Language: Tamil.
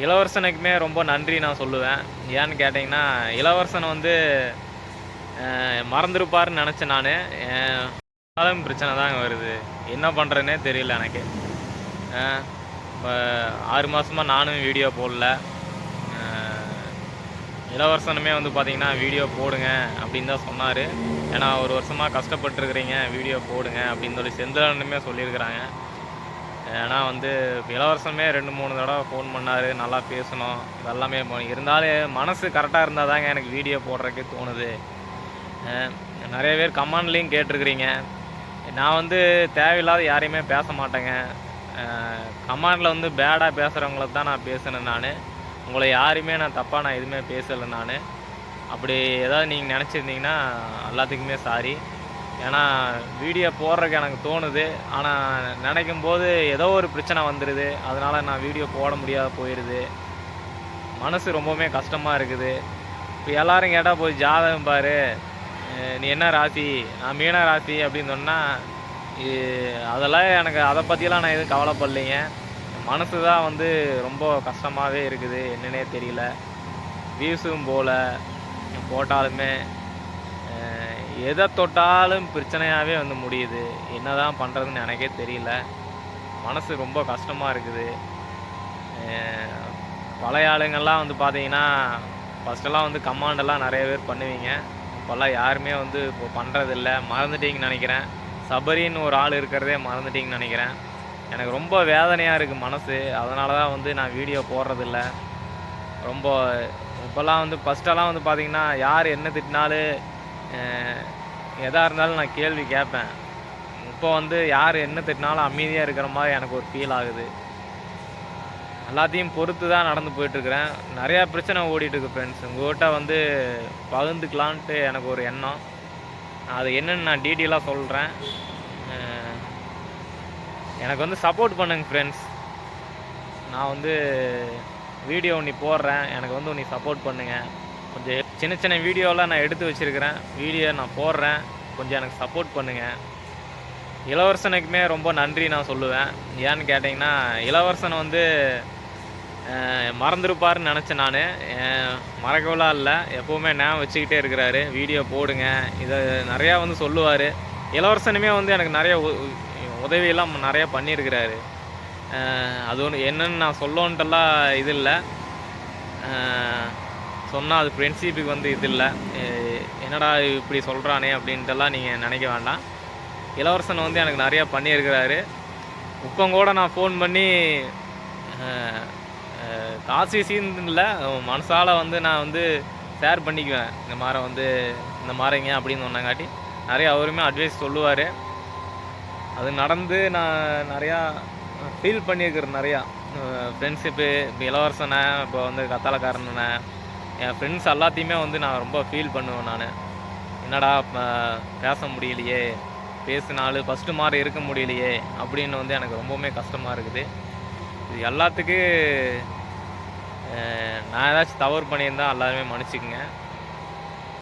இளவரசனுக்குமே ரொம்ப நன்றி நான் சொல்லுவேன். ஏன்னு கேட்டிங்கன்னா, இளவரசன் வந்து மறந்துருப்பாருன்னு நெனச்சேன் நானு. பிரச்சனை தாங்க வருது. என்ன பண்ணுறதுன்னே தெரியல எனக்கு. இப்போ 6 மாதமா நானும் வீடியோ போடல. இளவரசனுமே வந்து பார்த்திங்கன்னா, வீடியோ போடுங்க அப்படின்னு தான் சொன்னார். ஏன்னா 1 வருஷமாக கஷ்டப்பட்டுருக்குறீங்க, வீடியோ போடுங்க அப்படின்னு சொல்லி செந்திலனுமே சொல்லியிருக்கிறாங்க. ஏன்னா வந்து இளவரசனுமே 2-3 தடவை ஃபோன் பண்ணார், நல்லா பேசணும், இதெல்லாமே இருந்தாலும் மனசு கரெக்டாக இருந்தால் தாங்க எனக்கு வீடியோ போடுறதுக்கே தோணுது. நிறைய பேர் கமெண்ட்லேயும் கேட்டிருக்கிறீங்க. நான் வந்து தேவையில்லாத யாரையுமே பேச மாட்டேங்க. கமெண்டில் வந்து பேடாக பேசுகிறவங்கள தான் நான் பேசுனேன் நான். உங்களை யாரையுமே நான் தப்பாக நான் எதுவுமே பேசலை நான். அப்படி ஏதாவது நீங்கள் நினச்சிருந்தீங்கன்னா எல்லாத்துக்குமே சாரி. ஏன்னா வீடியோ போடுறதுக்கு எனக்கு தோணுது, ஆனால் நினைக்கும் போது ஏதோ ஒரு பிரச்சனை வந்துடுது. அதனால் நான் வீடியோ போட முடியாத போயிடுது. மனசு ரொம்பவுமே கஷ்டமாக இருக்குது. இப்போ எல்லோரும் கேட்டால் போய் ஜாதகம் பாரு, நீ என்ன ராசி, நான் மீன ராசி அப்படின்னு சொன்னால் அதெல்லாம் எனக்கு அதை பற்றியெல்லாம் நான் எதுவும் கவலைப்படலைங்க. மனசு தான் வந்து ரொம்ப கஷ்டமாகவே இருக்குது. என்னன்னே தெரியல. வியூஸும் போல் போட்டாலுமே எதை தொட்டாலும் பிரச்சனையாகவே வந்து முடியுது. என்ன தான் பண்ணுறதுன்னு எனக்கே தெரியல. மனசு ரொம்ப கஷ்டமாக இருக்குது. பழைய ஆளுங்கள்லாம் வந்து பார்த்தீங்கன்னா, ஃபஸ்ட்டெல்லாம் வந்து கமாண்டெல்லாம் நிறைய பேர் பண்ணுவீங்க. இப்போல்லாம் யாருமே வந்து இப்போ பண்ணுறதில்ல, மறந்துட்டீங்கன்னு நினைக்கிறேன். சபரின்னு ஒரு ஆள் இருக்கிறதே மறந்துட்டீங்கன்னு நினைக்கிறேன். எனக்கு ரொம்ப வேதனையாக இருக்குது மனசு. அதனால தான் வந்து நான் வீடியோ போடுறதில்ல. ரொம்ப இப்போல்லாம் வந்து ஃபஸ்ட்டெல்லாம் வந்து பார்த்திங்கன்னா, யார் என்ன திட்டினாலும் எதாக இருந்தாலும் நான் கேள்வி கேட்பேன். இப்போ வந்து யார் என்ன திட்டினாலும் அமைதியாக இருக்கிற மாதிரி எனக்கு ஒரு ஃபீல் ஆகுது. எல்லாத்தையும் பொறுத்து தான் நடந்து போயிட்டுருக்கிறேன். நிறையா பிரச்சனை ஓடிட்டுருக்கு ஃப்ரெண்ட்ஸ். உங்கள்கிட்ட வந்து பகிர்ந்துக்கலான்ட்டு எனக்கு ஒரு எண்ணம். அது என்னென்னு நான் டீட்டெயிலாக சொல்கிறேன். எனக்கு வந்து சப்போர்ட் பண்ணுங்க ஃப்ரெண்ட்ஸ். நான் வந்து வீடியோ நீ போடுறேன், எனக்கு வந்து நீ சப்போர்ட் பண்ணுங்கள். கொஞ்சம் சின்ன சின்ன வீடியோலாம் நான் எடுத்து வச்சுருக்கிறேன், வீடியோ நான் போடுறேன், கொஞ்சம் எனக்கு சப்போர்ட் பண்ணுங்கள். இளவரசனுக்குமே ரொம்ப நன்றி நான் சொல்லுவேன். ஏன்னு கேட்டிங்கன்னா, இளவரசன் வந்து மறந்துருப்பாருன்னு நினச்சேன் நான். மறக்கவெல்லாம் இல்லை, எப்போவுமே ஞாபகம் வச்சுக்கிட்டே இருக்கிறாரு. வீடியோ போடுங்க, இதை நிறையா வந்து சொல்லுவார். இளவரசனுமே வந்து எனக்கு நிறைய உதவியெல்லாம் நிறையா பண்ணியிருக்கிறாரு. அது ஒன்று என்னென்னு நான் சொல்லோன்ட்டெல்லாம் இது இல்லை. சொன்னால் அது ஃப்ரெண்ட்ஷிப்புக்கு வந்து இது இல்லை. என்னடா இப்படி சொல்கிறானே அப்படின்ட்டுலாம் நீங்கள் நினைக்க வேண்டாம். இளவரசன் வந்து எனக்கு நிறையா பண்ணியிருக்கிறாரு. இப்போ கூட நான் ஃபோன் பண்ணி காசு சீன்னு இல்லை, மனசால் வந்து நான் வந்து ஷேர் பண்ணிக்குவேன். இந்த மாதிரி வந்து இந்த மாதிரிங்க அப்படின்னு சொன்னங்காட்டி நிறையா அவருமே அட்வைஸ் சொல்லுவார். அது நடந்து நான் நிறையா ஃபீல் பண்ணியிருக்கிறேன். நிறையா ஃப்ரெண்ட்ஷிப்பு, இப்போ இளவரசனை, இப்போ வந்து கத்தாலக்காரனை, என் ஃப்ரெண்ட்ஸ் எல்லாத்தையுமே வந்து நான் ரொம்ப ஃபீல் பண்ணுவேன் நான். என்னடா பேச முடியலையே, பேசினாலும் ஃபஸ்ட்டு மாதிரி இருக்க முடியலையே அப்படின்னு வந்து எனக்கு ரொம்பவுமே கஷ்டமாக இருக்குது. இது எல்லாத்துக்கும் நான் ஏதாச்சும் தவறு பண்ணியிருந்தால் எல்லாருமே மன்னிச்சுக்குங்க.